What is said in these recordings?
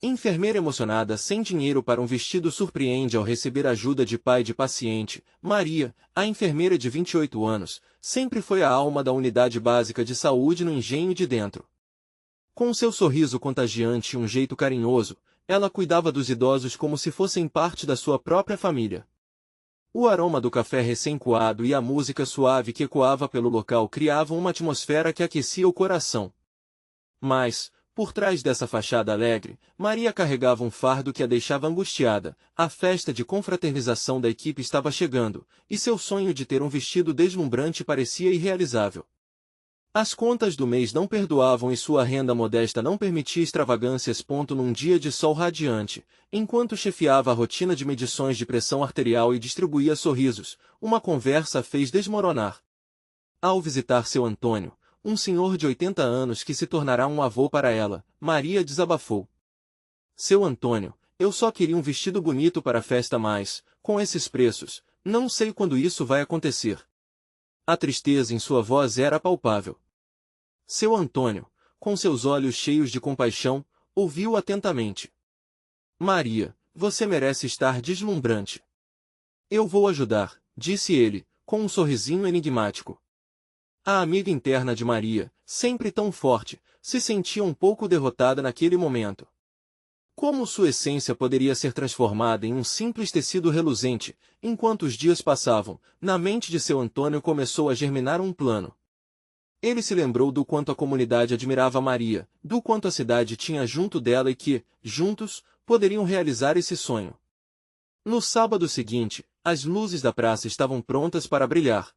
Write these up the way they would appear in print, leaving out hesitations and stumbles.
Enfermeira emocionada sem dinheiro para um vestido surpreende ao receber ajuda de pai de paciente. Maria, a enfermeira de 28 anos, sempre foi a alma da unidade básica de saúde no Engenho de Dentro. Com seu sorriso contagiante e um jeito carinhoso, ela cuidava dos idosos como se fossem parte da sua própria família. O aroma do café recém-coado e a música suave que ecoava pelo local criavam uma atmosfera que aquecia o coração. Mas, por trás dessa fachada alegre, Maria carregava um fardo que a deixava angustiada. A festa de confraternização da equipe estava chegando, e seu sonho de ter um vestido deslumbrante parecia irrealizável. As contas do mês não perdoavam e sua renda modesta não permitia extravagâncias. Num dia de sol radiante, enquanto chefiava a rotina de medições de pressão arterial e distribuía sorrisos, uma conversa a fez desmoronar. Ao visitar seu Antônio, um senhor de 80 anos que se tornará um avô para ela, Maria desabafou. Seu Antônio, eu só queria um vestido bonito para a festa, mas, com esses preços, não sei quando isso vai acontecer. A tristeza em sua voz era palpável. Seu Antônio, com seus olhos cheios de compaixão, ouviu atentamente. Maria, você merece estar deslumbrante. Eu vou ajudar, disse ele, com um sorrisinho enigmático. A amiga interna de Maria, sempre tão forte, se sentia um pouco derrotada naquele momento. Como sua essência poderia ser transformada em um simples tecido reluzente? Enquanto os dias passavam, na mente de seu Antônio começou a germinar um plano. Ele se lembrou do quanto a comunidade admirava Maria, do quanto a cidade tinha junto dela e que, juntos, poderiam realizar esse sonho. No sábado seguinte, as luzes da praça estavam prontas para brilhar.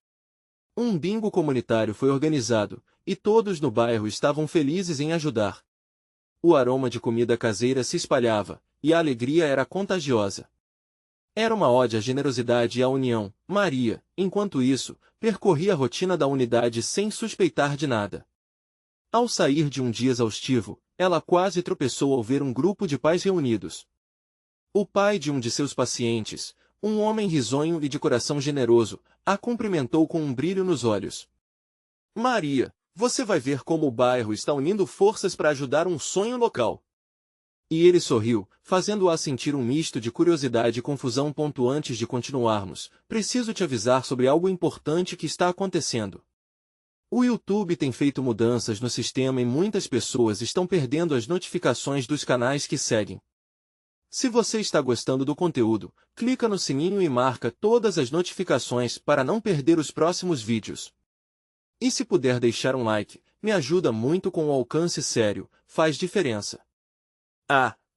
Um bingo comunitário foi organizado, e todos no bairro estavam felizes em ajudar. O aroma de comida caseira se espalhava, e a alegria era contagiosa. Era uma ode à generosidade e à união. Maria, enquanto isso, percorria a rotina da unidade sem suspeitar de nada. Ao sair de um dia exaustivo, ela quase tropeçou ao ver um grupo de pais reunidos. O pai de um de seus pacientes, um homem risonho e de coração generoso, a cumprimentou com um brilho nos olhos. Maria, você vai ver como o bairro está unindo forças para ajudar um sonho local. E ele sorriu, fazendo-a sentir um misto de curiosidade e confusão. Antes de continuarmos, preciso te avisar sobre algo importante que está acontecendo. O YouTube tem feito mudanças no sistema e muitas pessoas estão perdendo as notificações dos canais que seguem. Se você está gostando do conteúdo, clica no sininho e marca todas as notificações para não perder os próximos vídeos. E se puder deixar um like, me ajuda muito com o alcance sério, faz diferença.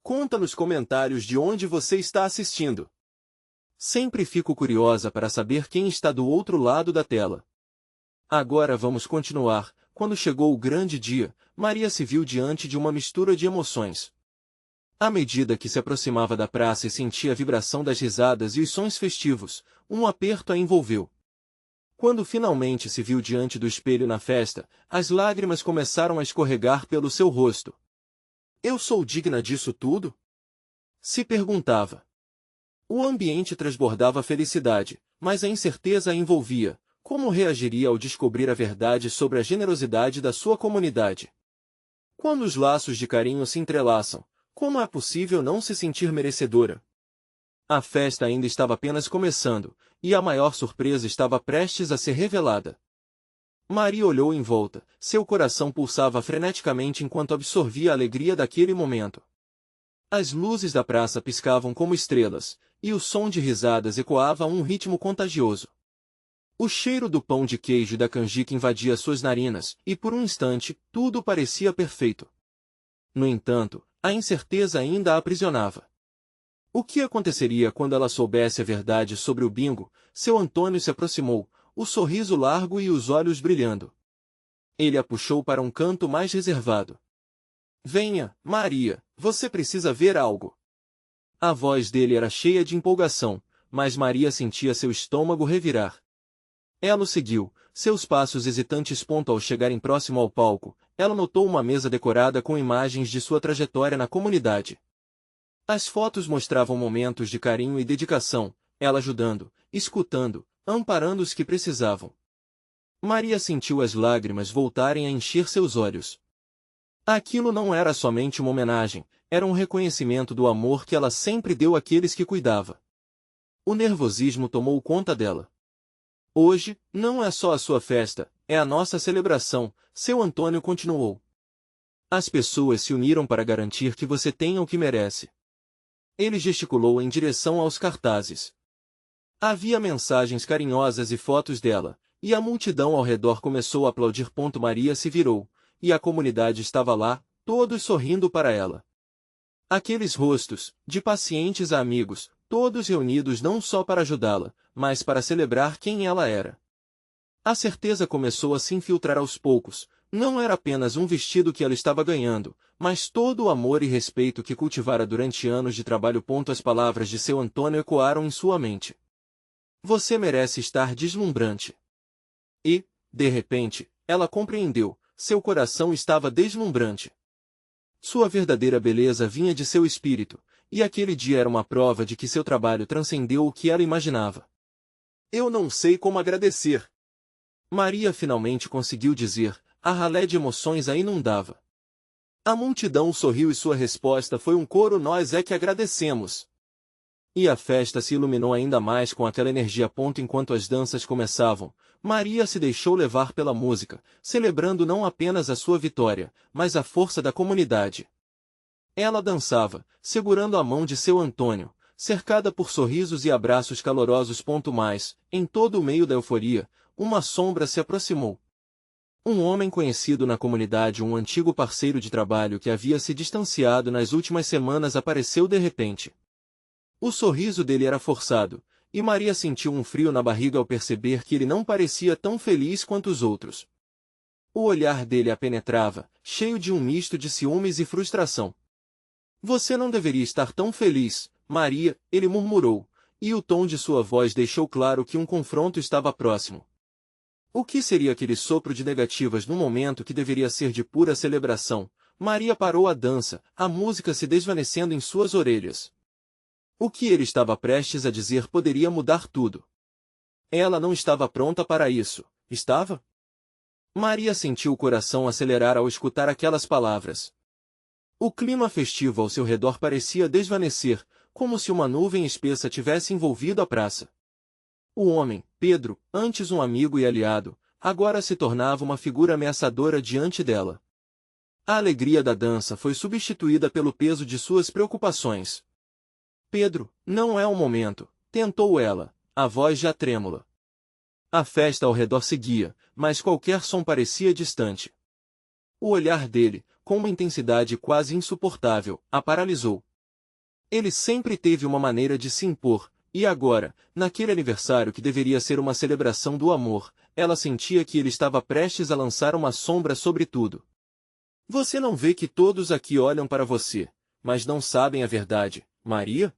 Conta nos comentários de onde você está assistindo. Sempre fico curiosa para saber quem está do outro lado da tela. Agora vamos continuar. Quando chegou o grande dia, Maria se viu diante de uma mistura de emoções. À medida que se aproximava da praça e sentia a vibração das risadas e os sons festivos, um aperto a envolveu. Quando finalmente se viu diante do espelho na festa, as lágrimas começaram a escorregar pelo seu rosto. Eu sou digna disso tudo? Se perguntava. O ambiente transbordava felicidade, mas a incerteza a envolvia. Como reagiria ao descobrir a verdade sobre a generosidade da sua comunidade? Quando os laços de carinho se entrelaçam, como é possível não se sentir merecedora? A festa ainda estava apenas começando, e a maior surpresa estava prestes a ser revelada. Maria olhou em volta, seu coração pulsava freneticamente enquanto absorvia a alegria daquele momento. As luzes da praça piscavam como estrelas, e o som de risadas ecoava a um ritmo contagioso. O cheiro do pão de queijo e da canjica invadia suas narinas, e por um instante, tudo parecia perfeito. No entanto, a incerteza ainda a aprisionava. O que aconteceria quando ela soubesse a verdade sobre o bingo? Seu Antônio se aproximou, o sorriso largo e os olhos brilhando. Ele a puxou para um canto mais reservado. Venha, Maria, você precisa ver algo. A voz dele era cheia de empolgação, mas Maria sentia seu estômago revirar. Ela o seguiu, seus passos hesitantes. Ao chegarem próximo ao palco, ela notou uma mesa decorada com imagens de sua trajetória na comunidade. As fotos mostravam momentos de carinho e dedicação, ela ajudando, escutando, amparando os que precisavam. Maria sentiu as lágrimas voltarem a encher seus olhos. Aquilo não era somente uma homenagem, era um reconhecimento do amor que ela sempre deu àqueles que cuidava. O nervosismo tomou conta dela. Hoje, não é só a sua festa, é a nossa celebração, seu Antônio continuou. As pessoas se uniram para garantir que você tenha o que merece. Ele gesticulou em direção aos cartazes. Havia mensagens carinhosas e fotos dela, e a multidão ao redor começou a aplaudir. Maria se virou, e a comunidade estava lá, todos sorrindo para ela. Aqueles rostos, de pacientes a amigos, todos reunidos não só para ajudá-la, mas para celebrar quem ela era. A certeza começou a se infiltrar aos poucos, não era apenas um vestido que ela estava ganhando, mas todo o amor e respeito que cultivara durante anos de trabalho. As palavras de seu Antônio ecoaram em sua mente. Você merece estar deslumbrante. E, de repente, ela compreendeu, seu coração estava deslumbrante. Sua verdadeira beleza vinha de seu espírito, e aquele dia era uma prova de que seu trabalho transcendeu o que ela imaginava. Eu não sei como agradecer. Maria finalmente conseguiu dizer, a ralé de emoções a inundava. A multidão sorriu e sua resposta foi um coro: nós é que agradecemos. E a festa se iluminou ainda mais com aquela energia. Enquanto as danças começavam, Maria se deixou levar pela música, celebrando não apenas a sua vitória, mas a força da comunidade. Ela dançava, segurando a mão de seu Antônio, cercada por sorrisos e abraços calorosos. Mas, em todo o meio da euforia, uma sombra se aproximou. Um homem conhecido na comunidade, um antigo parceiro de trabalho que havia se distanciado nas últimas semanas, apareceu de repente. O sorriso dele era forçado, e Maria sentiu um frio na barriga ao perceber que ele não parecia tão feliz quanto os outros. O olhar dele a penetrava, cheio de um misto de ciúmes e frustração. Você não deveria estar tão feliz, Maria, ele murmurou, e o tom de sua voz deixou claro que um confronto estava próximo. O que seria aquele sopro de negativas no momento que deveria ser de pura celebração? Maria parou a dança, a música se desvanecendo em suas orelhas. O que ele estava prestes a dizer poderia mudar tudo. Ela não estava pronta para isso, estava? Maria sentiu o coração acelerar ao escutar aquelas palavras. O clima festivo ao seu redor parecia desvanecer, como se uma nuvem espessa tivesse envolvido a praça. O homem, Pedro, antes um amigo e aliado, agora se tornava uma figura ameaçadora diante dela. A alegria da dança foi substituída pelo peso de suas preocupações. Pedro, não é o momento, tentou ela, a voz já trêmula. A festa ao redor seguia, mas qualquer som parecia distante. O olhar dele, com uma intensidade quase insuportável, a paralisou. Ele sempre teve uma maneira de se impor, e agora, naquele aniversário que deveria ser uma celebração do amor, ela sentia que ele estava prestes a lançar uma sombra sobre tudo. Você não vê que todos aqui olham para você, mas não sabem a verdade, Maria?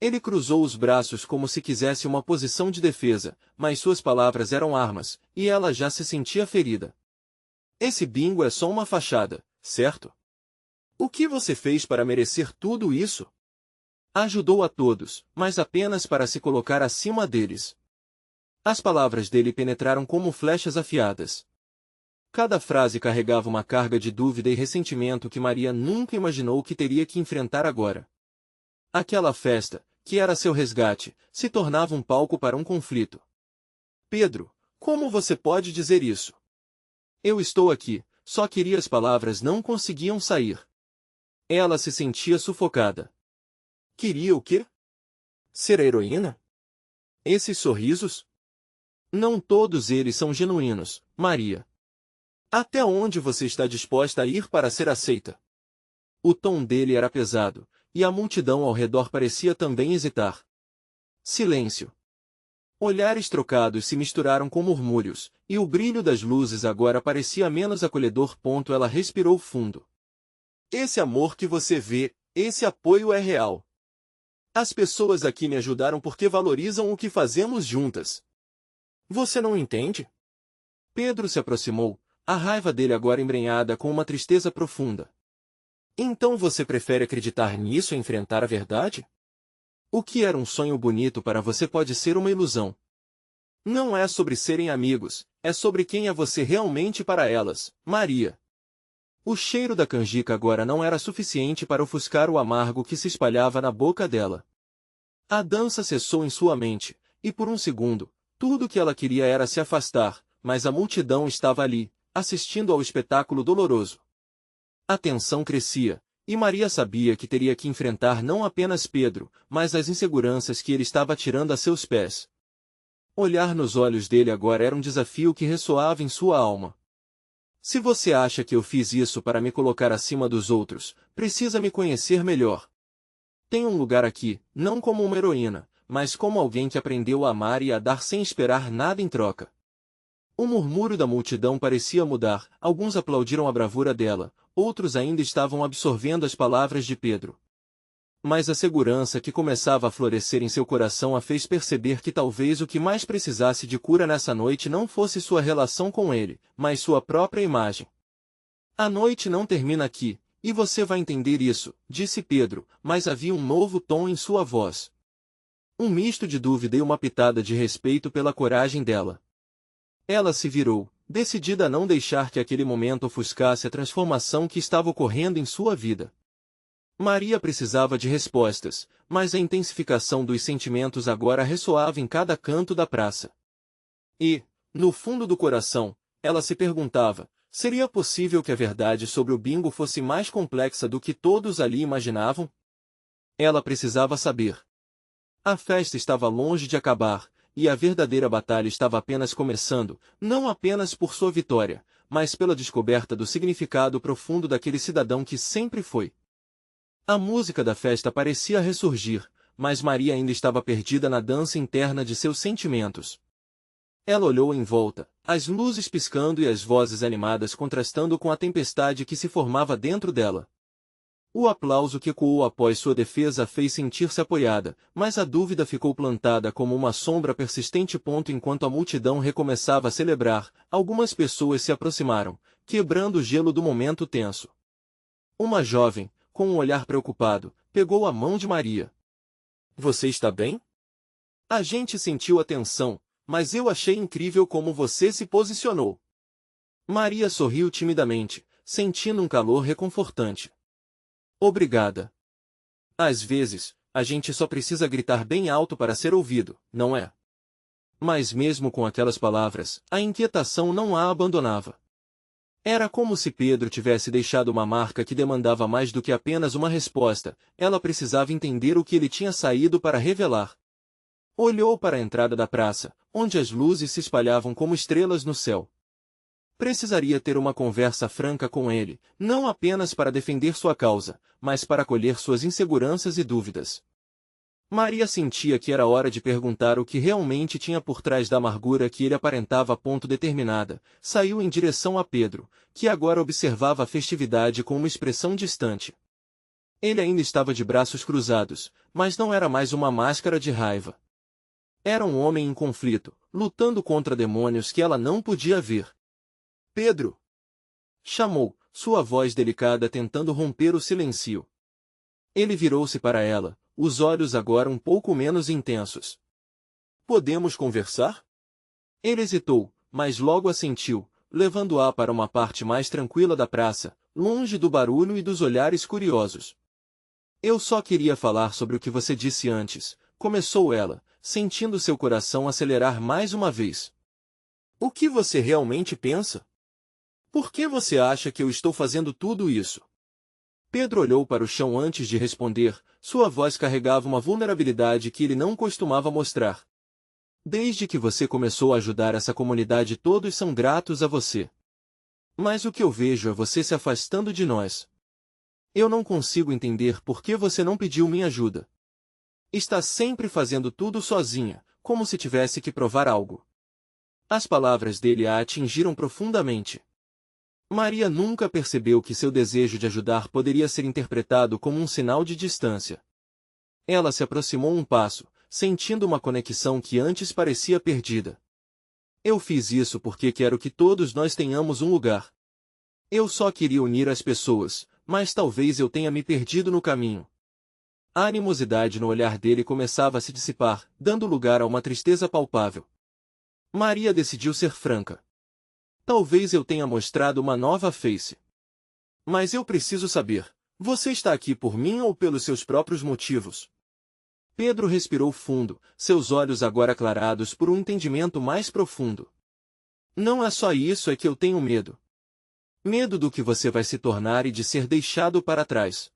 Ele cruzou os braços como se quisesse uma posição de defesa, mas suas palavras eram armas, e ela já se sentia ferida. Esse bingo é só uma fachada, certo? O que você fez para merecer tudo isso? Ajudou a todos, mas apenas para se colocar acima deles. As palavras dele penetraram como flechas afiadas. Cada frase carregava uma carga de dúvida e ressentimento que Maria nunca imaginou que teria que enfrentar agora. Aquela festa, que era seu resgate, se tornava um palco para um conflito. Pedro, como você pode dizer isso? Eu estou aqui, só queria. As palavras não conseguiam sair. Ela se sentia sufocada. Queria o quê? Ser a heroína? Esses sorrisos? Não todos eles são genuínos, Maria. Até onde você está disposta a ir para ser aceita? O tom dele era pesado, e a multidão ao redor parecia também hesitar. Silêncio. Olhares trocados se misturaram com murmúrios, e o brilho das luzes agora parecia menos acolhedor. Ela respirou fundo. Esse amor que você vê, esse apoio é real. As pessoas aqui me ajudaram porque valorizam o que fazemos juntas. Você não entende? Pedro se aproximou, a raiva dele agora embrenhada com uma tristeza profunda. Então você prefere acreditar nisso e enfrentar a verdade? O que era um sonho bonito para você pode ser uma ilusão. Não é sobre serem amigos, é sobre quem é você realmente para elas, Maria. O cheiro da canjica agora não era suficiente para ofuscar o amargo que se espalhava na boca dela. A dança cessou em sua mente, e por um segundo, tudo o que ela queria era se afastar, mas a multidão estava ali, assistindo ao espetáculo doloroso. A tensão crescia, e Maria sabia que teria que enfrentar não apenas Pedro, mas as inseguranças que ele estava tirando a seus pés. Olhar nos olhos dele agora era um desafio que ressoava em sua alma. Se você acha que eu fiz isso para me colocar acima dos outros, precisa me conhecer melhor. Tenho um lugar aqui, não como uma heroína, mas como alguém que aprendeu a amar e a dar sem esperar nada em troca. O murmúrio da multidão parecia mudar, alguns aplaudiram a bravura dela, outros ainda estavam absorvendo as palavras de Pedro. Mas a segurança que começava a florescer em seu coração a fez perceber que talvez o que mais precisasse de cura nessa noite não fosse sua relação com ele, mas sua própria imagem. A noite não termina aqui, e você vai entender isso, disse Pedro, mas havia um novo tom em sua voz. Um misto de dúvida e uma pitada de respeito pela coragem dela. Ela se virou, decidida a não deixar que aquele momento ofuscasse a transformação que estava ocorrendo em sua vida. Maria precisava de respostas, mas a intensificação dos sentimentos agora ressoava em cada canto da praça. E, no fundo do coração, ela se perguntava, seria possível que a verdade sobre o bingo fosse mais complexa do que todos ali imaginavam? Ela precisava saber. A festa estava longe de acabar, e a verdadeira batalha estava apenas começando, não apenas por sua vitória, mas pela descoberta do significado profundo daquele cidadão que sempre foi. A música da festa parecia ressurgir, mas Maria ainda estava perdida na dança interna de seus sentimentos. Ela olhou em volta, as luzes piscando e as vozes animadas contrastando com a tempestade que se formava dentro dela. O aplauso que ecoou após sua defesa a fez sentir-se apoiada, mas a dúvida ficou plantada como uma sombra persistente. Enquanto a multidão recomeçava a celebrar, algumas pessoas se aproximaram, quebrando o gelo do momento tenso. Uma jovem, com um olhar preocupado, pegou a mão de Maria. Você está bem? A gente sentiu a tensão, mas eu achei incrível como você se posicionou. Maria sorriu timidamente, sentindo um calor reconfortante. Obrigada. Às vezes, a gente só precisa gritar bem alto para ser ouvido, não é? Mas mesmo com aquelas palavras, a inquietação não a abandonava. Era como se Pedro tivesse deixado uma marca que demandava mais do que apenas uma resposta, ela precisava entender o que ele tinha saído para revelar. Olhou para a entrada da praça, onde as luzes se espalhavam como estrelas no céu. Precisaria ter uma conversa franca com ele, não apenas para defender sua causa, mas para acolher suas inseguranças e dúvidas. Maria sentia que era hora de perguntar o que realmente tinha por trás da amargura que ele aparentava. Determinada, saiu em direção a Pedro, que agora observava a festividade com uma expressão distante. Ele ainda estava de braços cruzados, mas não era mais uma máscara de raiva. Era um homem em conflito, lutando contra demônios que ela não podia ver. Pedro! Chamou, sua voz delicada tentando romper o silêncio. Ele virou-se para ela, os olhos agora um pouco menos intensos. Podemos conversar? Ele hesitou, mas logo assentiu, levando-a para uma parte mais tranquila da praça, longe do barulho e dos olhares curiosos. Eu só queria falar sobre o que você disse antes, começou ela, sentindo seu coração acelerar mais uma vez. O que você realmente pensa? Por que você acha que eu estou fazendo tudo isso? Pedro olhou para o chão antes de responder, sua voz carregava uma vulnerabilidade que ele não costumava mostrar. Desde que você começou a ajudar essa comunidade, todos são gratos a você. Mas o que eu vejo é você se afastando de nós. Eu não consigo entender por que você não pediu minha ajuda. Está sempre fazendo tudo sozinha, como se tivesse que provar algo. As palavras dele a atingiram profundamente. Maria nunca percebeu que seu desejo de ajudar poderia ser interpretado como um sinal de distância. Ela se aproximou um passo, sentindo uma conexão que antes parecia perdida. Eu fiz isso porque quero que todos nós tenhamos um lugar. Eu só queria unir as pessoas, mas talvez eu tenha me perdido no caminho. A animosidade no olhar dele começava a se dissipar, dando lugar a uma tristeza palpável. Maria decidiu ser franca. Talvez eu tenha mostrado uma nova face. Mas eu preciso saber, você está aqui por mim ou pelos seus próprios motivos? Pedro respirou fundo, seus olhos agora aclarados por um entendimento mais profundo. Não é só isso, é que eu tenho medo. Medo do que você vai se tornar e de ser deixado para trás.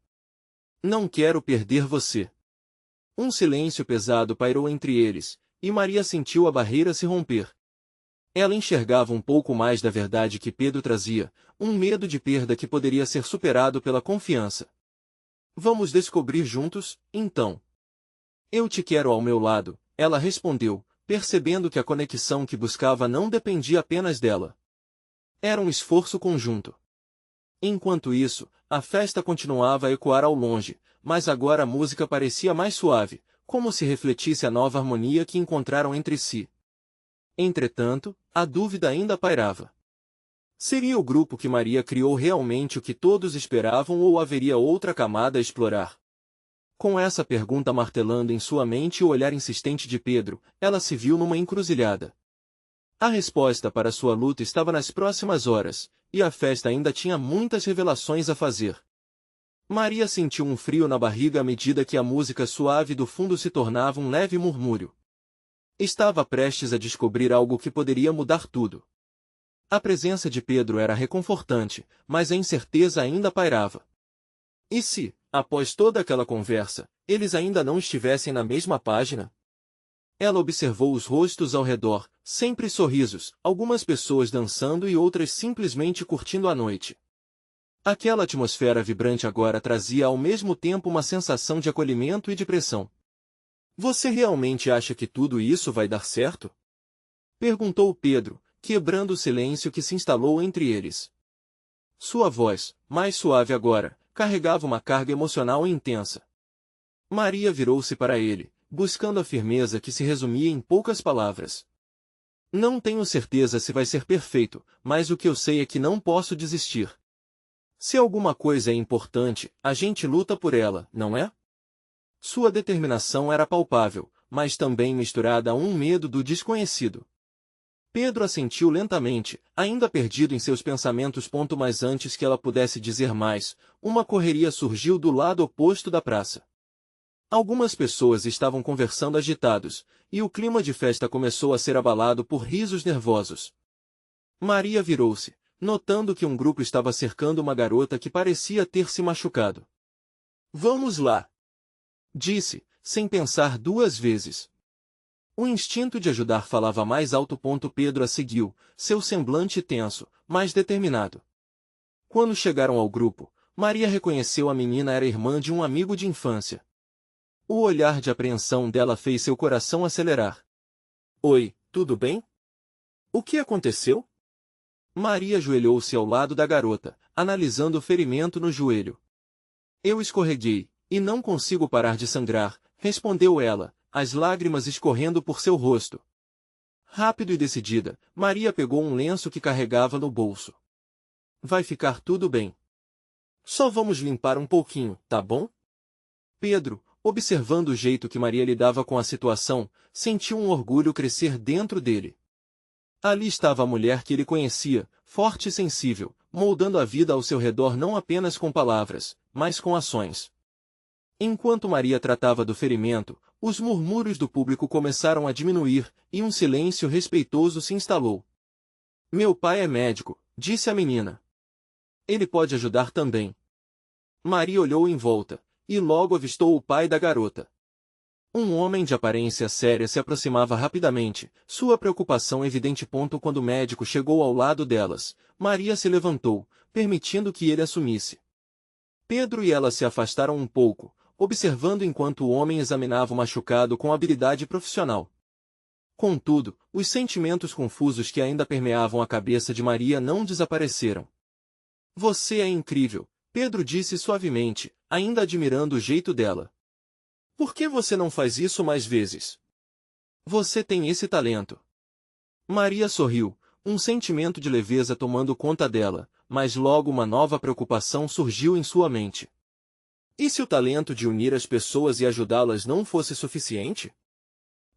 Não quero perder você. Um silêncio pesado pairou entre eles, e Maria sentiu a barreira se romper. Ela enxergava um pouco mais da verdade que Pedro trazia, um medo de perda que poderia ser superado pela confiança. Vamos descobrir juntos, então. Eu te quero ao meu lado, ela respondeu, percebendo que a conexão que buscava não dependia apenas dela. Era um esforço conjunto. Enquanto isso, a festa continuava a ecoar ao longe, mas agora a música parecia mais suave, como se refletisse a nova harmonia que encontraram entre si. Entretanto, a dúvida ainda pairava. Seria o grupo que Maria criou realmente o que todos esperavam ou haveria outra camada a explorar? Com essa pergunta martelando em sua mente e o olhar insistente de Pedro, ela se viu numa encruzilhada. A resposta para sua luta estava nas próximas horas, e a festa ainda tinha muitas revelações a fazer. Maria sentiu um frio na barriga à medida que a música suave do fundo se tornava um leve murmúrio. Estava prestes a descobrir algo que poderia mudar tudo. A presença de Pedro era reconfortante, mas a incerteza ainda pairava. E se, após toda aquela conversa, eles ainda não estivessem na mesma página? Ela observou os rostos ao redor, sempre sorrisos, algumas pessoas dançando e outras simplesmente curtindo a noite. Aquela atmosfera vibrante agora trazia ao mesmo tempo uma sensação de acolhimento e de pressão. Você realmente acha que tudo isso vai dar certo? Perguntou Pedro, quebrando o silêncio que se instalou entre eles. Sua voz, mais suave agora, carregava uma carga emocional intensa. Maria virou-se para ele, buscando a firmeza que se resumia em poucas palavras. Não tenho certeza se vai ser perfeito, mas o que eu sei é que não posso desistir. Se alguma coisa é importante, a gente luta por ela, não é? Sua determinação era palpável, mas também misturada a um medo do desconhecido. Pedro assentiu lentamente, ainda perdido em seus pensamentos. Mas antes que ela pudesse dizer mais, uma correria surgiu do lado oposto da praça. Algumas pessoas estavam conversando agitados, e o clima de festa começou a ser abalado por risos nervosos. Maria virou-se, notando que um grupo estava cercando uma garota que parecia ter se machucado. Vamos lá! Disse, sem pensar duas vezes. O instinto de ajudar falava mais alto. Pedro a seguiu, seu semblante tenso, mas determinado. Quando chegaram ao grupo, Maria reconheceu a menina era irmã de um amigo de infância. O olhar de apreensão dela fez seu coração acelerar. Oi, tudo bem? O que aconteceu? Maria ajoelhou-se ao lado da garota, analisando o ferimento no joelho. Eu escorreguei, e não consigo parar de sangrar, respondeu ela, as lágrimas escorrendo por seu rosto. Rápido e decidida, Maria pegou um lenço que carregava no bolso. Vai ficar tudo bem. Só vamos limpar um pouquinho, tá bom? Pedro, observando o jeito que Maria lidava com a situação, sentiu um orgulho crescer dentro dele. Ali estava a mulher que ele conhecia, forte e sensível, moldando a vida ao seu redor não apenas com palavras, mas com ações. Enquanto Maria tratava do ferimento, os murmúrios do público começaram a diminuir, e um silêncio respeitoso se instalou. Meu pai é médico, disse a menina. Ele pode ajudar também. Maria olhou em volta, e logo avistou o pai da garota. Um homem de aparência séria se aproximava rapidamente, sua preocupação evidente. Quando o médico chegou ao lado delas, Maria se levantou, permitindo que ele assumisse. Pedro e ela se afastaram um pouco, observando enquanto o homem examinava o machucado com habilidade profissional. Contudo, os sentimentos confusos que ainda permeavam a cabeça de Maria não desapareceram. Você é incrível, Pedro disse suavemente, ainda admirando o jeito dela. Por que você não faz isso mais vezes? Você tem esse talento. Maria sorriu, um sentimento de leveza tomando conta dela, mas logo uma nova preocupação surgiu em sua mente. E se o talento de unir as pessoas e ajudá-las não fosse suficiente?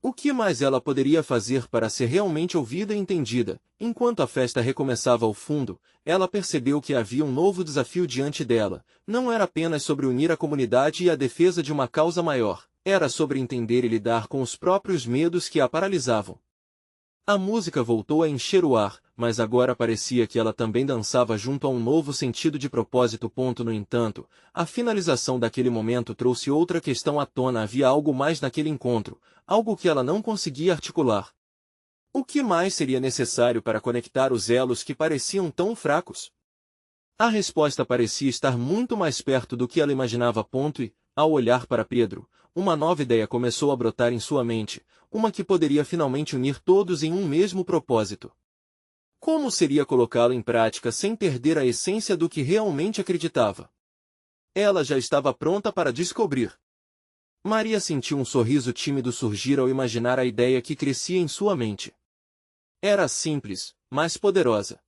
O que mais ela poderia fazer para ser realmente ouvida e entendida? Enquanto a festa recomeçava ao fundo, ela percebeu que havia um novo desafio diante dela. Não era apenas sobre unir a comunidade e a defesa de uma causa maior. Era sobre entender e lidar com os próprios medos que a paralisavam. A música voltou a encher o ar, mas agora parecia que ela também dançava junto a um novo sentido de propósito. No entanto, a finalização daquele momento trouxe outra questão à tona. Havia algo mais naquele encontro, algo que ela não conseguia articular. O que mais seria necessário para conectar os elos que pareciam tão fracos? A resposta parecia estar muito mais perto do que ela imaginava. E, ao olhar para Pedro, uma nova ideia começou a brotar em sua mente, uma que poderia finalmente unir todos em um mesmo propósito. Como seria colocá-lo em prática sem perder a essência do que realmente acreditava? Ela já estava pronta para descobrir. Maria sentiu um sorriso tímido surgir ao imaginar a ideia que crescia em sua mente. Era simples, mas poderosa.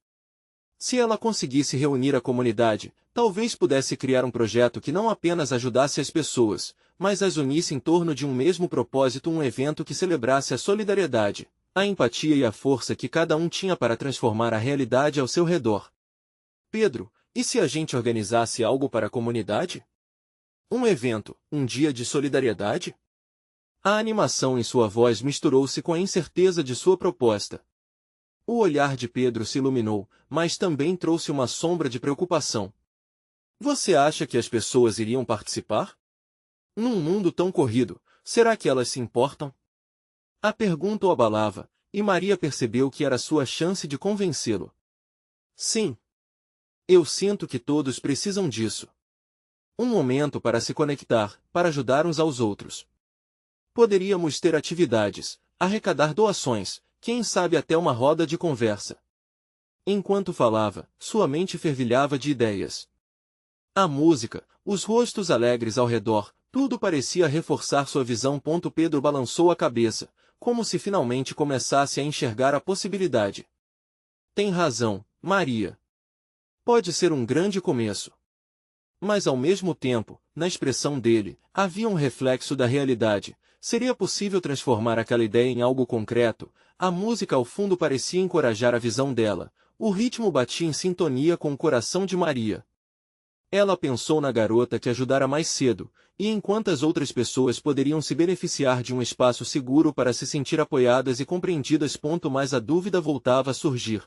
Se ela conseguisse reunir a comunidade, talvez pudesse criar um projeto que não apenas ajudasse as pessoas, mas as unisse em torno de um mesmo propósito, um evento que celebrasse a solidariedade, a empatia e a força que cada um tinha para transformar a realidade ao seu redor. Pedro, e se a gente organizasse algo para a comunidade? Um evento, um dia de solidariedade? A animação em sua voz misturou-se com a incerteza de sua proposta. O olhar de Pedro se iluminou, mas também trouxe uma sombra de preocupação. Você acha que as pessoas iriam participar? Num mundo tão corrido, será que elas se importam? A pergunta o abalava, e Maria percebeu que era sua chance de convencê-lo. Sim. Eu sinto que todos precisam disso. Um momento para se conectar, para ajudar uns aos outros. Poderíamos ter atividades, arrecadar doações, quem sabe até uma roda de conversa. Enquanto falava, sua mente fervilhava de ideias. A música, os rostos alegres ao redor, tudo parecia reforçar sua visão. Pedro balançou a cabeça, como se finalmente começasse a enxergar a possibilidade. Tem razão, Maria. Pode ser um grande começo. Mas ao mesmo tempo, na expressão dele, havia um reflexo da realidade. Seria possível transformar aquela ideia em algo concreto? A música ao fundo parecia encorajar a visão dela. O ritmo batia em sintonia com o coração de Maria. Ela pensou na garota que ajudara mais cedo, e em quantas outras pessoas poderiam se beneficiar de um espaço seguro para se sentir apoiadas e compreendidas. Mas a dúvida voltava a surgir.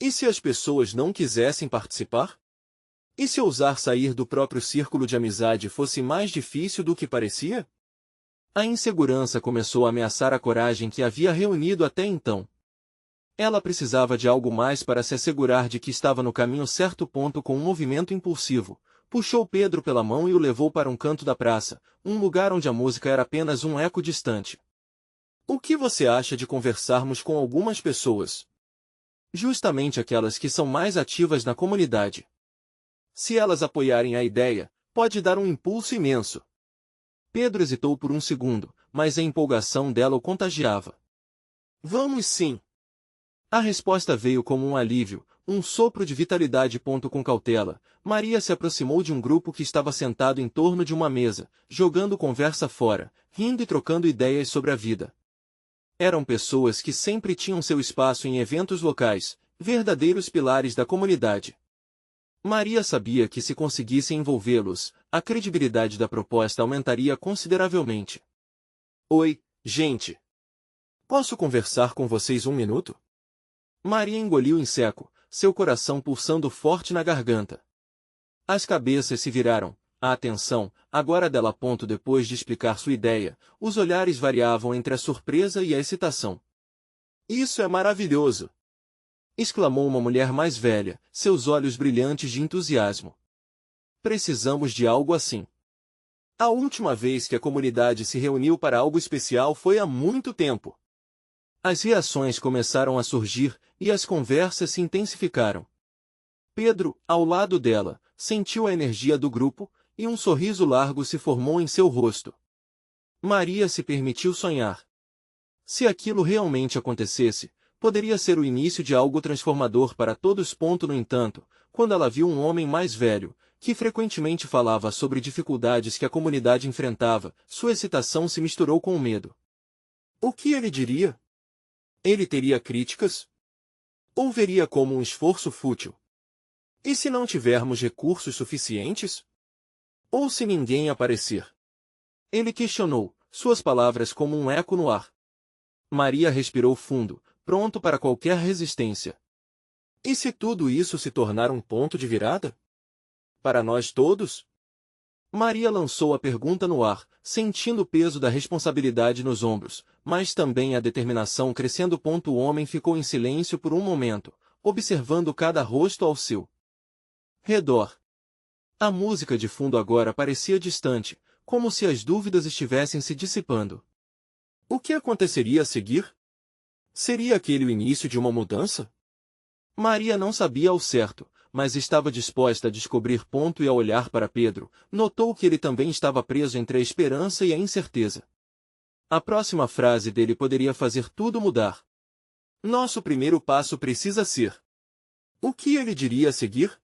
E se as pessoas não quisessem participar? E se ousar sair do próprio círculo de amizade fosse mais difícil do que parecia? A insegurança começou a ameaçar a coragem que havia reunido até então. Ela precisava de algo mais para se assegurar de que estava no caminho certo. Com um movimento impulsivo, puxou Pedro pela mão e o levou para um canto da praça, um lugar onde a música era apenas um eco distante. O que você acha de conversarmos com algumas pessoas? Justamente aquelas que são mais ativas na comunidade. Se elas apoiarem a ideia, pode dar um impulso imenso. Pedro hesitou por um segundo, mas a empolgação dela o contagiava. Vamos sim! A resposta veio como um alívio, um sopro de vitalidade. Com cautela, Maria se aproximou de um grupo que estava sentado em torno de uma mesa, jogando conversa fora, rindo e trocando ideias sobre a vida. Eram pessoas que sempre tinham seu espaço em eventos locais, verdadeiros pilares da comunidade. Maria sabia que se conseguisse envolvê-los, a credibilidade da proposta aumentaria consideravelmente. Oi, gente! Posso conversar com vocês um minuto? Maria engoliu em seco, seu coração pulsando forte na garganta. As cabeças se viraram, a atenção, agora dela. Depois de explicar sua ideia, os olhares variavam entre a surpresa e a excitação. Isso é maravilhoso! Exclamou uma mulher mais velha, seus olhos brilhantes de entusiasmo. Precisamos de algo assim. A última vez que a comunidade se reuniu para algo especial foi há muito tempo. As reações começaram a surgir, e as conversas se intensificaram. Pedro, ao lado dela, sentiu a energia do grupo, e um sorriso largo se formou em seu rosto. Maria se permitiu sonhar. Se aquilo realmente acontecesse, poderia ser o início de algo transformador para todos. No entanto, quando ela viu um homem mais velho, que frequentemente falava sobre dificuldades que a comunidade enfrentava, sua excitação se misturou com o medo. O que ele diria? Ele teria críticas? Ou veria como um esforço fútil? E se não tivermos recursos suficientes? Ou se ninguém aparecer? Ele questionou, suas palavras como um eco no ar. Maria respirou fundo, pronto para qualquer resistência. E se tudo isso se tornar um ponto de virada? Para nós todos? Maria lançou a pergunta no ar, sentindo o peso da responsabilidade nos ombros, mas também a determinação crescendo. O homem ficou em silêncio por um momento, observando cada rosto ao seu redor. A música de fundo agora parecia distante, como se as dúvidas estivessem se dissipando. O que aconteceria a seguir? Seria aquele o início de uma mudança? Maria não sabia ao certo, mas estava disposta a descobrir. E ao olhar para Pedro, notou que ele também estava preso entre a esperança e a incerteza. A próxima frase dele poderia fazer tudo mudar. Nosso primeiro passo precisa ser. O que ele diria a seguir?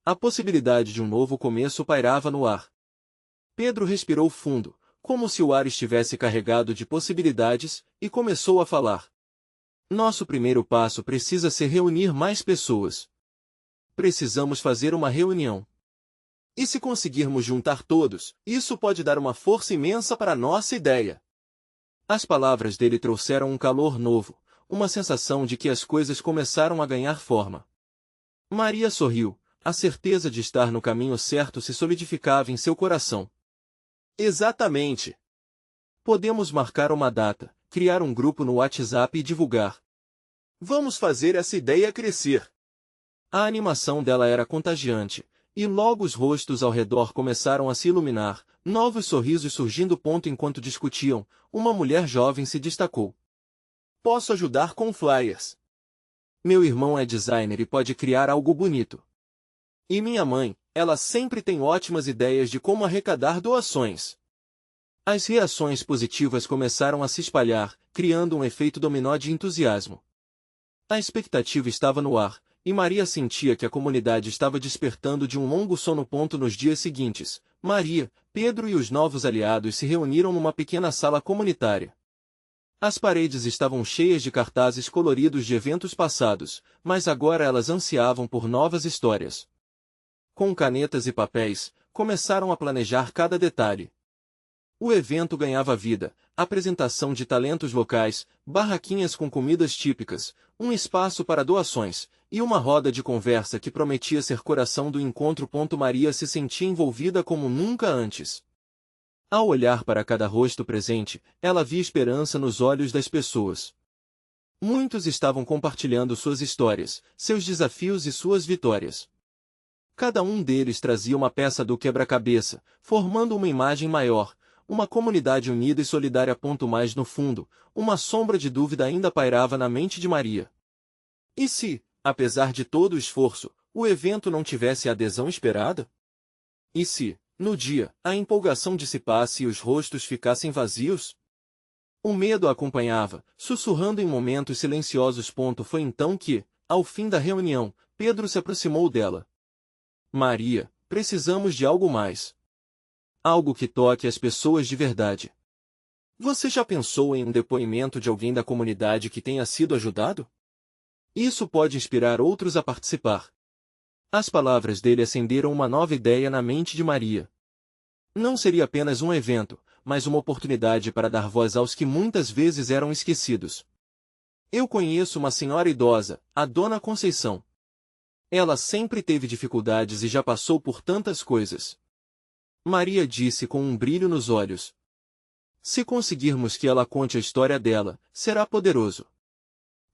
A possibilidade de um novo começo pairava no ar. Pedro respirou fundo, como se o ar estivesse carregado de possibilidades, e começou a falar. Nosso primeiro passo precisa ser reunir mais pessoas. Precisamos fazer uma reunião. E se conseguirmos juntar todos, isso pode dar uma força imensa para a nossa ideia. As palavras dele trouxeram um calor novo, uma sensação de que as coisas começaram a ganhar forma. Maria sorriu, a certeza de estar no caminho certo se solidificava em seu coração. Exatamente. Podemos marcar uma data, criar um grupo no WhatsApp e divulgar. Vamos fazer essa ideia crescer. A animação dela era contagiante, e logo os rostos ao redor começaram a se iluminar, novos sorrisos surgindo. Enquanto discutiam, uma mulher jovem se destacou. Posso ajudar com flyers. Meu irmão é designer e pode criar algo bonito. E minha mãe, ela sempre tem ótimas ideias de como arrecadar doações. As reações positivas começaram a se espalhar, criando um efeito dominó de entusiasmo. A expectativa estava no ar, e Maria sentia que a comunidade estava despertando de um longo sono. Nos dias seguintes, Maria, Pedro e os novos aliados se reuniram numa pequena sala comunitária. As paredes estavam cheias de cartazes coloridos de eventos passados, mas agora elas ansiavam por novas histórias. Com canetas e papéis, começaram a planejar cada detalhe. O evento ganhava vida, apresentação de talentos locais, barraquinhas com comidas típicas, um espaço para doações, e uma roda de conversa que prometia ser coração do encontro. Maria se sentia envolvida como nunca antes. Ao olhar para cada rosto presente, ela via esperança nos olhos das pessoas. Muitos estavam compartilhando suas histórias, seus desafios e suas vitórias. Cada um deles trazia uma peça do quebra-cabeça, formando uma imagem maior, uma comunidade unida e solidária. Mais no fundo, uma sombra de dúvida ainda pairava na mente de Maria. E se, apesar de todo o esforço, o evento não tivesse a adesão esperada? E se, no dia, a empolgação dissipasse e os rostos ficassem vazios? O medo a acompanhava, sussurrando em momentos silenciosos. Foi então que, ao fim da reunião, Pedro se aproximou dela. Maria, precisamos de algo mais. Algo que toque as pessoas de verdade. Você já pensou em um depoimento de alguém da comunidade que tenha sido ajudado? Isso pode inspirar outros a participar. As palavras dele acenderam uma nova ideia na mente de Maria. Não seria apenas um evento, mas uma oportunidade para dar voz aos que muitas vezes eram esquecidos. Eu conheço uma senhora idosa, a Dona Conceição. Ela sempre teve dificuldades e já passou por tantas coisas. Maria disse com um brilho nos olhos. Se conseguirmos que ela conte a história dela, será poderoso.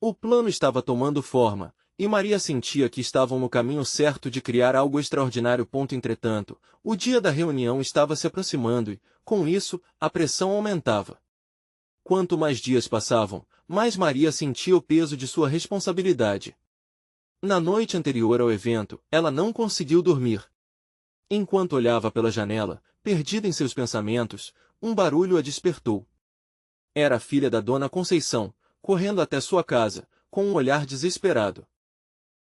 O plano estava tomando forma, e Maria sentia que estavam no caminho certo de criar algo extraordinário. Entretanto, o dia da reunião estava se aproximando e, com isso, a pressão aumentava. Quanto mais dias passavam, mais Maria sentia o peso de sua responsabilidade. Na noite anterior ao evento, ela não conseguiu dormir. Enquanto olhava pela janela, perdida em seus pensamentos, um barulho a despertou. Era a filha da Dona Conceição, correndo até sua casa, com um olhar desesperado.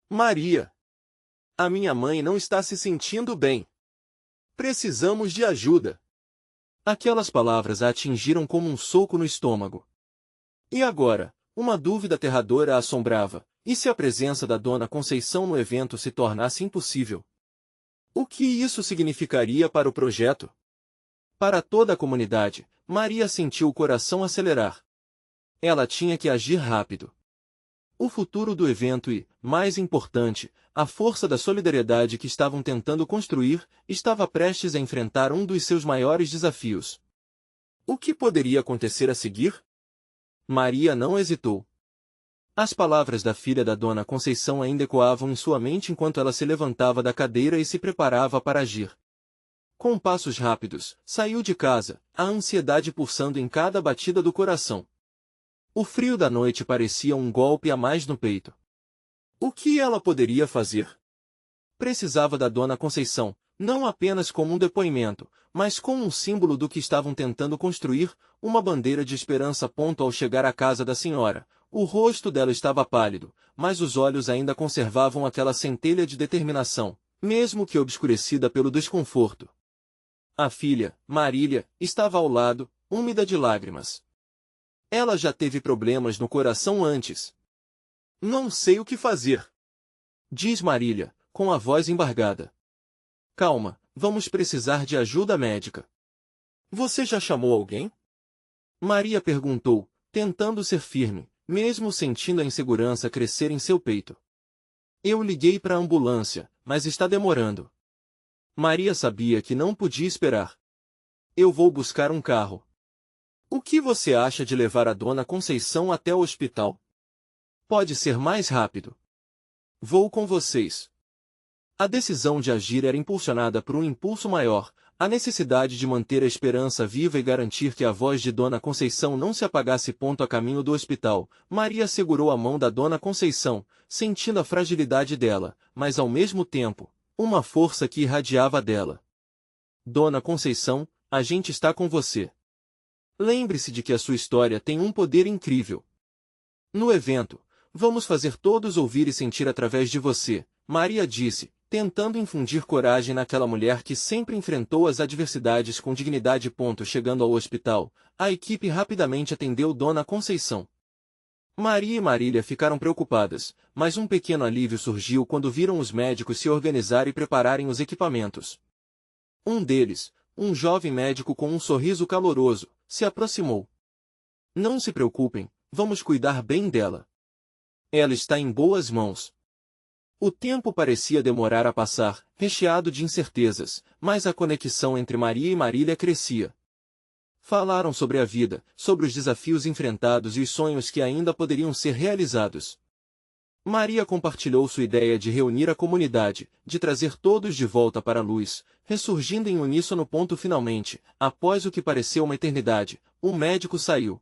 Maria! A minha mãe não está se sentindo bem. Precisamos de ajuda. Aquelas palavras a atingiram como um soco no estômago. E agora, uma dúvida aterradora a assombrava: e se a presença da Dona Conceição no evento se tornasse impossível? O que isso significaria para o projeto? Para toda a comunidade, Maria sentiu o coração acelerar. Ela tinha que agir rápido. O futuro do evento e, mais importante, a força da solidariedade que estavam tentando construir, estava prestes a enfrentar um dos seus maiores desafios. O que poderia acontecer a seguir? Maria não hesitou. As palavras da filha da Dona Conceição ainda ecoavam em sua mente enquanto ela se levantava da cadeira e se preparava para agir. Com passos rápidos, saiu de casa, a ansiedade pulsando em cada batida do coração. O frio da noite parecia um golpe a mais no peito. O que ela poderia fazer? Precisava da Dona Conceição, não apenas como um depoimento, mas como um símbolo do que estavam tentando construir, uma bandeira de esperança. Ao chegar à casa da senhora, o rosto dela estava pálido, mas os olhos ainda conservavam aquela centelha de determinação, mesmo que obscurecida pelo desconforto. A filha, Marília, estava ao lado, úmida de lágrimas. Ela já teve problemas no coração antes. Não sei o que fazer, diz Marília, com a voz embargada. Calma, vamos precisar de ajuda médica. Você já chamou alguém? Maria perguntou, tentando ser firme, mesmo sentindo a insegurança crescer em seu peito. Eu liguei para a ambulância, mas está demorando. Maria sabia que não podia esperar. Eu vou buscar um carro. O que você acha de levar a Dona Conceição até o hospital? Pode ser mais rápido. Vou com vocês. A decisão de agir era impulsionada por um impulso maior, a necessidade de manter a esperança viva e garantir que a voz de Dona Conceição não se apagasse. A caminho do hospital, Maria segurou a mão da Dona Conceição, sentindo a fragilidade dela, mas ao mesmo tempo, uma força que irradiava dela. Dona Conceição, a gente está com você. Lembre-se de que a sua história tem um poder incrível. No evento, vamos fazer todos ouvir e sentir através de você, Maria disse, tentando infundir coragem naquela mulher que sempre enfrentou as adversidades com dignidade. Chegando ao hospital, a equipe rapidamente atendeu Dona Conceição. Maria e Marília ficaram preocupadas, mas um pequeno alívio surgiu quando viram os médicos se organizar e prepararem os equipamentos. Um deles, um jovem médico com um sorriso caloroso, se aproximou. Não se preocupem, vamos cuidar bem dela. Ela está em boas mãos. O tempo parecia demorar a passar, recheado de incertezas, mas a conexão entre Maria e Marília crescia. Falaram sobre a vida, sobre os desafios enfrentados e os sonhos que ainda poderiam ser realizados. Maria compartilhou sua ideia de reunir a comunidade, de trazer todos de volta para a luz, ressurgindo em uníssono. Finalmente, após o que pareceu uma eternidade, o médico saiu.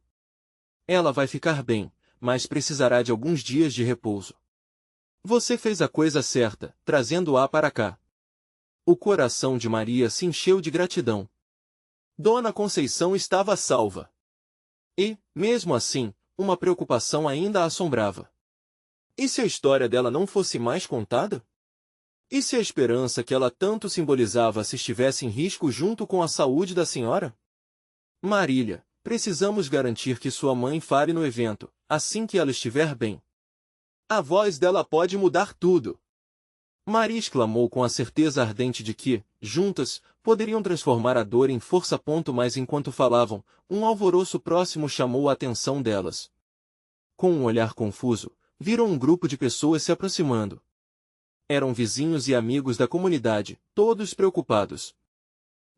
Ela vai ficar bem, mas precisará de alguns dias de repouso. Você fez a coisa certa, trazendo-a para cá. O coração de Maria se encheu de gratidão. Dona Conceição estava salva. E, mesmo assim, uma preocupação ainda a assombrava. E se a história dela não fosse mais contada? E se a esperança que ela tanto simbolizava se estivesse em risco junto com a saúde da senhora? Marília, precisamos garantir que sua mãe fale no evento, assim que ela estiver bem. A voz dela pode mudar tudo. Maria exclamou com a certeza ardente de que, juntas, poderiam transformar a dor em força. Mas enquanto falavam, um alvoroço próximo chamou a atenção delas. Com um olhar confuso, viram um grupo de pessoas se aproximando. Eram vizinhos e amigos da comunidade, todos preocupados.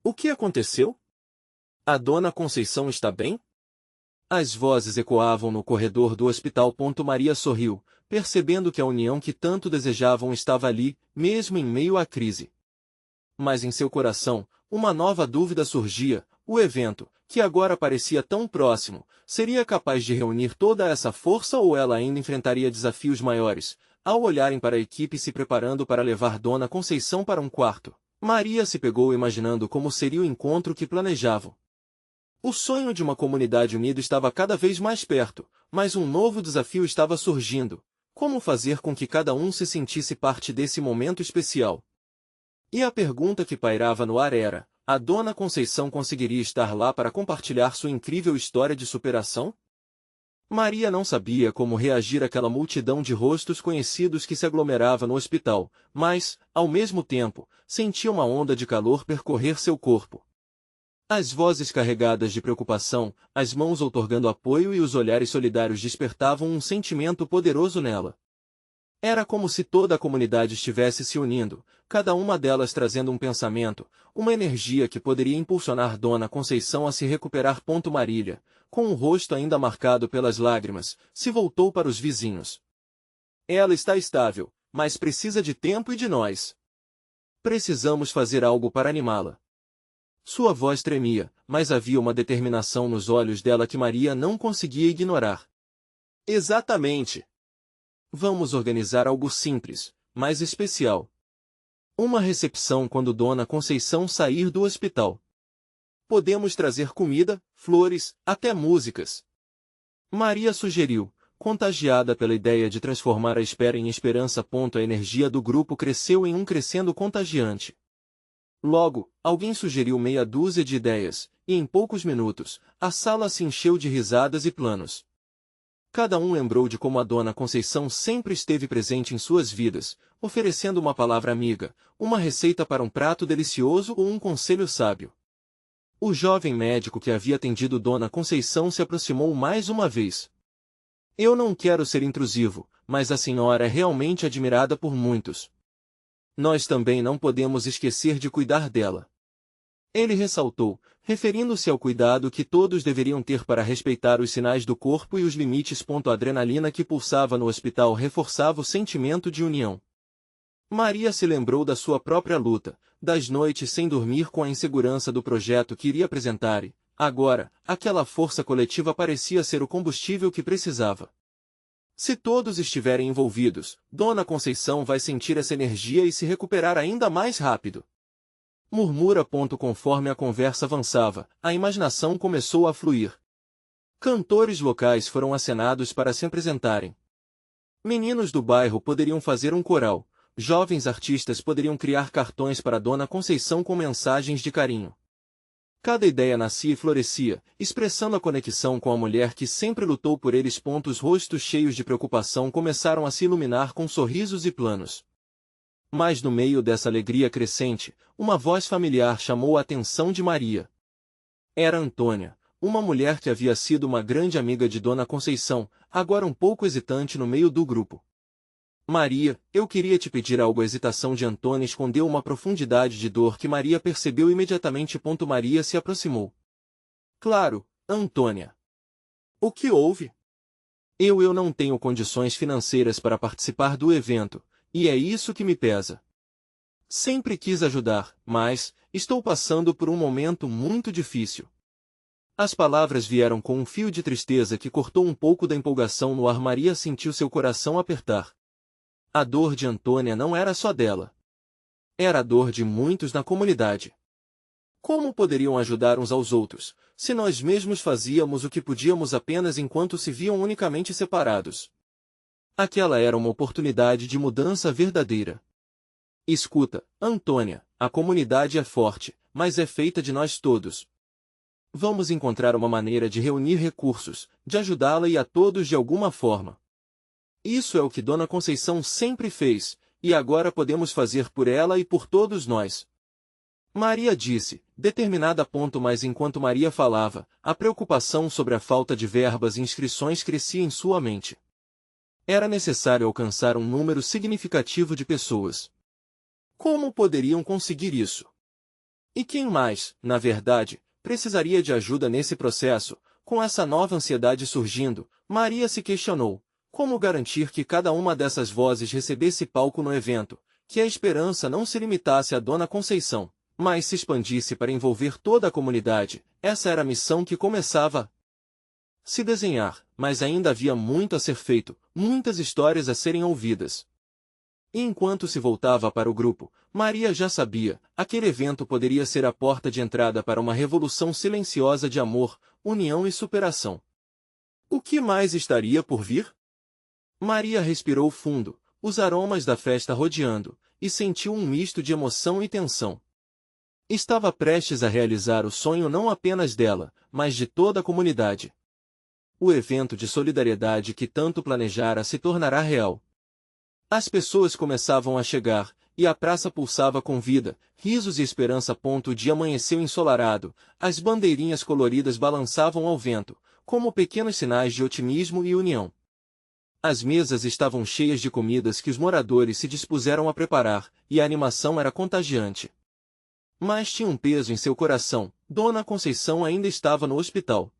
O que aconteceu? A Dona Conceição está bem? As vozes ecoavam no corredor do hospital. Maria sorriu, percebendo que a união que tanto desejavam estava ali, mesmo em meio à crise. Mas em seu coração, uma nova dúvida surgia: o evento, que agora parecia tão próximo, seria capaz de reunir toda essa força ou ela ainda enfrentaria desafios maiores? Ao olharem para a equipe se preparando para levar Dona Conceição para um quarto, Maria se pegou imaginando como seria o encontro que planejavam. O sonho de uma comunidade unida estava cada vez mais perto, mas um novo desafio estava surgindo: como fazer com que cada um se sentisse parte desse momento especial? E a pergunta que pairava no ar era: a Dona Conceição conseguiria estar lá para compartilhar sua incrível história de superação? Maria não sabia como reagir àquela multidão de rostos conhecidos que se aglomerava no hospital, mas, ao mesmo tempo, sentia uma onda de calor percorrer seu corpo. As vozes carregadas de preocupação, as mãos outorgando apoio e os olhares solidários despertavam um sentimento poderoso nela. Era como se toda a comunidade estivesse se unindo, cada uma delas trazendo um pensamento, uma energia que poderia impulsionar Dona Conceição a se recuperar. Marília, com o rosto ainda marcado pelas lágrimas, se voltou para os vizinhos. Ela está estável, mas precisa de tempo e de nós. Precisamos fazer algo para animá-la. Sua voz tremia, mas havia uma determinação nos olhos dela que Maria não conseguia ignorar. Exatamente! Vamos organizar algo simples, mas especial. Uma recepção quando Dona Conceição sair do hospital. Podemos trazer comida, flores, até músicas. Maria sugeriu, contagiada pela ideia de transformar a espera em esperança. A energia do grupo cresceu em um crescendo contagiante. Logo, alguém sugeriu meia dúzia de ideias, e em poucos minutos, a sala se encheu de risadas e planos. Cada um lembrou de como a Dona Conceição sempre esteve presente em suas vidas, oferecendo uma palavra amiga, uma receita para um prato delicioso ou um conselho sábio. O jovem médico que havia atendido Dona Conceição se aproximou mais uma vez. Eu não quero ser intrusivo, mas a senhora é realmente admirada por muitos. Nós também não podemos esquecer de cuidar dela. Ele ressaltou, referindo-se ao cuidado que todos deveriam ter para respeitar os sinais do corpo e os limites. A adrenalina que pulsava no hospital reforçava o sentimento de união. Maria se lembrou da sua própria luta, das noites sem dormir com a insegurança do projeto que iria apresentar e, agora, aquela força coletiva parecia ser o combustível que precisava. Se todos estiverem envolvidos, Dona Conceição vai sentir essa energia e se recuperar ainda mais rápido. Murmura. Conforme a conversa avançava, a imaginação começou a fluir. Cantores locais foram acenados para se apresentarem. Meninos do bairro poderiam fazer um coral, jovens artistas poderiam criar cartões para Dona Conceição com mensagens de carinho. Cada ideia nascia e florescia, expressando a conexão com a mulher que sempre lutou por eles. Os rostos cheios de preocupação começaram a se iluminar com sorrisos e planos. Mas no meio dessa alegria crescente, uma voz familiar chamou a atenção de Maria. Era Antônia, uma mulher que havia sido uma grande amiga de Dona Conceição, agora um pouco hesitante no meio do grupo. Maria, eu queria te pedir algo. A hesitação de Antônia escondeu uma profundidade de dor que Maria percebeu imediatamente. Maria se aproximou. Claro, Antônia. O que houve? Eu não tenho condições financeiras para participar do evento, e é isso que me pesa. Sempre quis ajudar, mas estou passando por um momento muito difícil. As palavras vieram com um fio de tristeza que cortou um pouco da empolgação no ar. Maria sentiu seu coração apertar. A dor de Antônia não era só dela. Era a dor de muitos na comunidade. Como poderiam ajudar uns aos outros, se nós mesmos fazíamos o que podíamos apenas enquanto se viam unicamente separados? Aquela era uma oportunidade de mudança verdadeira. Escuta, Antônia, a comunidade é forte, mas é feita de nós todos. Vamos encontrar uma maneira de reunir recursos, de ajudá-la e a todos de alguma forma. Isso é o que Dona Conceição sempre fez, e agora podemos fazer por ela e por todos nós. Maria disse, determinada. Mas enquanto Maria falava, a preocupação sobre a falta de verbas e inscrições crescia em sua mente. Era necessário alcançar um número significativo de pessoas. Como poderiam conseguir isso? E quem mais, na verdade, precisaria de ajuda nesse processo? Com essa nova ansiedade surgindo, Maria se questionou. Como garantir que cada uma dessas vozes recebesse palco no evento, que a esperança não se limitasse a Dona Conceição, mas se expandisse para envolver toda a comunidade? Essa era a missão que começava a se desenhar, mas ainda havia muito a ser feito, muitas histórias a serem ouvidas. E enquanto se voltava para o grupo, Maria já sabia, aquele evento poderia ser a porta de entrada para uma revolução silenciosa de amor, união e superação. O que mais estaria por vir? Maria respirou fundo, os aromas da festa rodeando, e sentiu um misto de emoção e tensão. Estava prestes a realizar o sonho não apenas dela, mas de toda a comunidade. O evento de solidariedade que tanto planejara se tornará real. As pessoas começavam a chegar, e a praça pulsava com vida, risos e esperança. O dia amanheceu ensolarado, as bandeirinhas coloridas balançavam ao vento, como pequenos sinais de otimismo e união. As mesas estavam cheias de comidas que os moradores se dispuseram a preparar, e a animação era contagiante. Mas tinha um peso em seu coração: Dona Conceição ainda estava no hospital.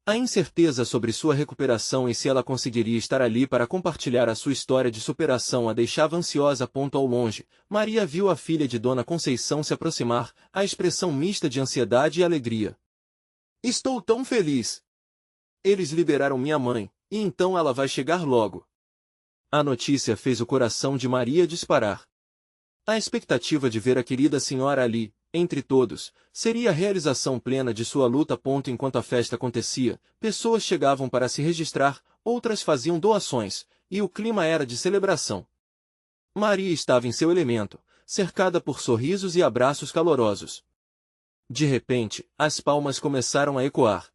A incerteza sobre sua recuperação e se ela conseguiria estar ali para compartilhar a sua história de superação a deixava ansiosa. Ao longe, Maria viu a filha de Dona Conceição se aproximar, a expressão mista de ansiedade e alegria. Estou tão feliz! Eles liberaram minha mãe, e então ela vai chegar logo. A notícia fez o coração de Maria disparar. A expectativa de ver a querida senhora ali, entre todos, seria a realização plena de sua luta. Enquanto a festa acontecia, pessoas chegavam para se registrar, outras faziam doações, e o clima era de celebração. Maria estava em seu elemento, cercada por sorrisos e abraços calorosos. De repente, as palmas começaram a ecoar.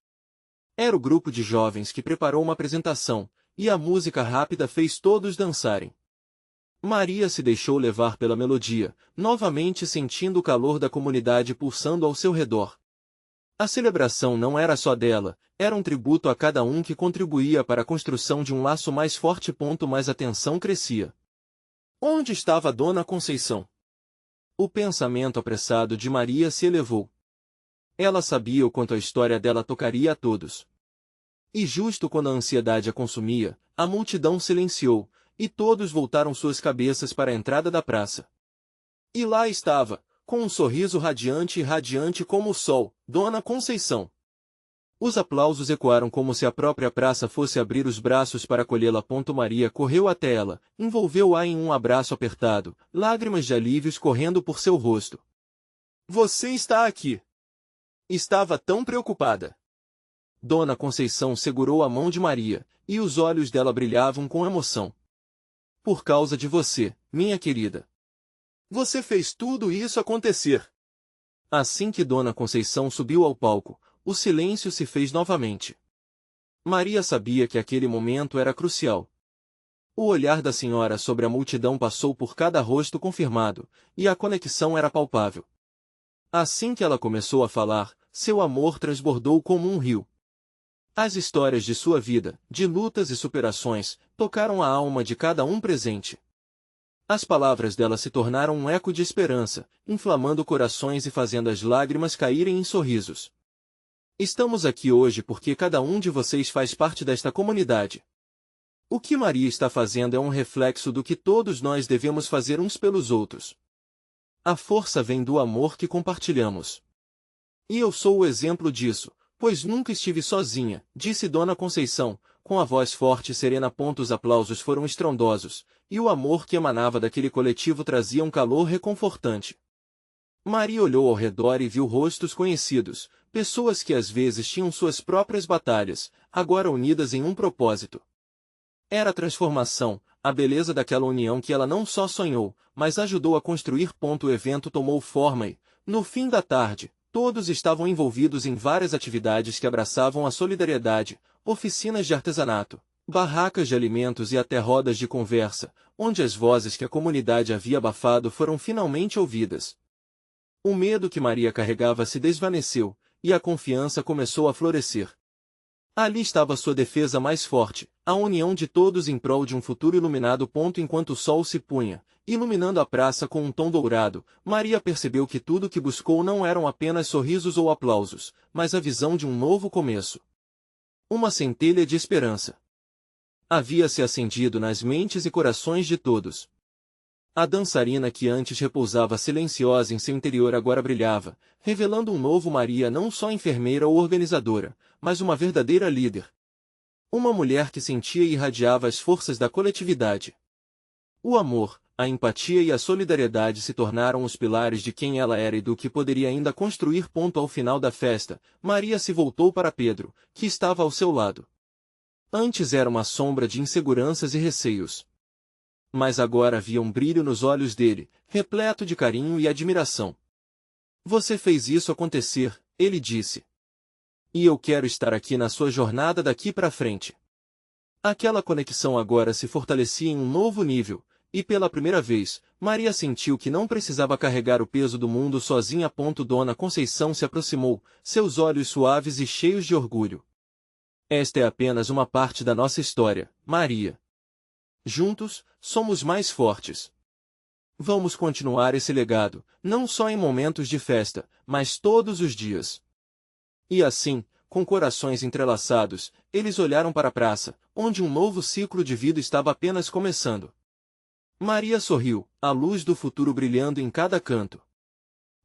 Era o grupo de jovens que preparou uma apresentação, e a música rápida fez todos dançarem. Maria se deixou levar pela melodia, novamente sentindo o calor da comunidade pulsando ao seu redor. A celebração não era só dela, era um tributo a cada um que contribuía para a construção de um laço mais forte. Mas a tensão crescia. Onde estava Dona Conceição? O pensamento apressado de Maria se elevou. Ela sabia o quanto a história dela tocaria a todos. E justo quando a ansiedade a consumia, a multidão silenciou, e todos voltaram suas cabeças para a entrada da praça. E lá estava, com um sorriso radiante e radiante como o sol, Dona Conceição. Os aplausos ecoaram como se a própria praça fosse abrir os braços para acolhê-la. Maria correu até ela, envolveu-a em um abraço apertado, lágrimas de alívio correndo por seu rosto. Você está aqui! Estava tão preocupada. Dona Conceição segurou a mão de Maria, e os olhos dela brilhavam com emoção. Por causa de você, minha querida. Você fez tudo isso acontecer. Assim que Dona Conceição subiu ao palco, o silêncio se fez novamente. Maria sabia que aquele momento era crucial. O olhar da senhora sobre a multidão passou por cada rosto confirmado, e a conexão era palpável. Assim que ela começou a falar, seu amor transbordou como um rio. As histórias de sua vida, de lutas e superações, tocaram a alma de cada um presente. As palavras dela se tornaram um eco de esperança, inflamando corações e fazendo as lágrimas caírem em sorrisos. Estamos aqui hoje porque cada um de vocês faz parte desta comunidade. O que Maria está fazendo é um reflexo do que todos nós devemos fazer uns pelos outros. A força vem do amor que compartilhamos. E eu sou o exemplo disso, pois nunca estive sozinha, disse Dona Conceição, com a voz forte e serena. Os aplausos foram estrondosos, e o amor que emanava daquele coletivo trazia um calor reconfortante. Maria olhou ao redor e viu rostos conhecidos, pessoas que às vezes tinham suas próprias batalhas, agora unidas em um propósito. Era a transformação, a beleza daquela união que ela não só sonhou, mas ajudou a construir. O evento tomou forma e, no fim da tarde, todos estavam envolvidos em várias atividades que abraçavam a solidariedade, oficinas de artesanato, barracas de alimentos e até rodas de conversa, onde as vozes que a comunidade havia abafado foram finalmente ouvidas. O medo que Maria carregava se desvaneceu, e a confiança começou a florescer. Ali estava sua defesa mais forte, a união de todos em prol de um futuro iluminado. Enquanto o sol se punha, iluminando a praça com um tom dourado, Maria percebeu que tudo que buscou não eram apenas sorrisos ou aplausos, mas a visão de um novo começo. Uma centelha de esperança havia se acendido nas mentes e corações de todos. A dançarina que antes repousava silenciosa em seu interior agora brilhava, revelando um novo Maria, não só enfermeira ou organizadora, mas uma verdadeira líder. Uma mulher que sentia e irradiava as forças da coletividade. O amor, a empatia e a solidariedade se tornaram os pilares de quem ela era e do que poderia ainda construir. Ao final da festa, Maria se voltou para Pedro, que estava ao seu lado. Antes era uma sombra de inseguranças e receios. Mas agora havia um brilho nos olhos dele, repleto de carinho e admiração. Você fez isso acontecer, ele disse. E eu quero estar aqui na sua jornada daqui para frente. Aquela conexão agora se fortalecia em um novo nível, e pela primeira vez, Maria sentiu que não precisava carregar o peso do mundo sozinha. Dona Conceição se aproximou, seus olhos suaves e cheios de orgulho. Esta é apenas uma parte da nossa história, Maria. Juntos, somos mais fortes. Vamos continuar esse legado, não só em momentos de festa, mas todos os dias. E assim, com corações entrelaçados, eles olharam para a praça, onde um novo ciclo de vida estava apenas começando. Maria sorriu, a luz do futuro brilhando em cada canto.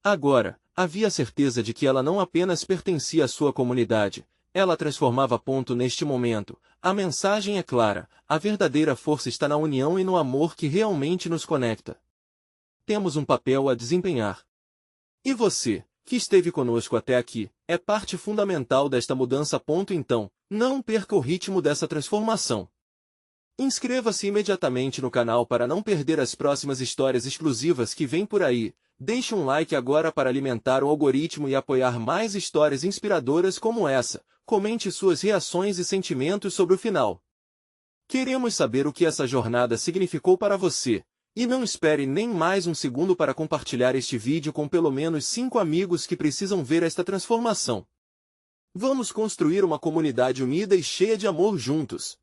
Agora, havia certeza de que ela não apenas pertencia à sua comunidade, ela transformava. Neste momento, a mensagem é clara, a verdadeira força está na união e no amor que realmente nos conecta. Temos um papel a desempenhar. E você, que esteve conosco até aqui, é parte fundamental desta mudança. Então, não perca o ritmo dessa transformação. Inscreva-se imediatamente no canal para não perder as próximas histórias exclusivas que vêm por aí. Deixe um like agora para alimentar o algoritmo e apoiar mais histórias inspiradoras como essa. Comente suas reações e sentimentos sobre o final. Queremos saber o que essa jornada significou para você. E não espere nem mais um segundo para compartilhar este vídeo com pelo menos 5 amigos que precisam ver esta transformação. Vamos construir uma comunidade unida e cheia de amor juntos.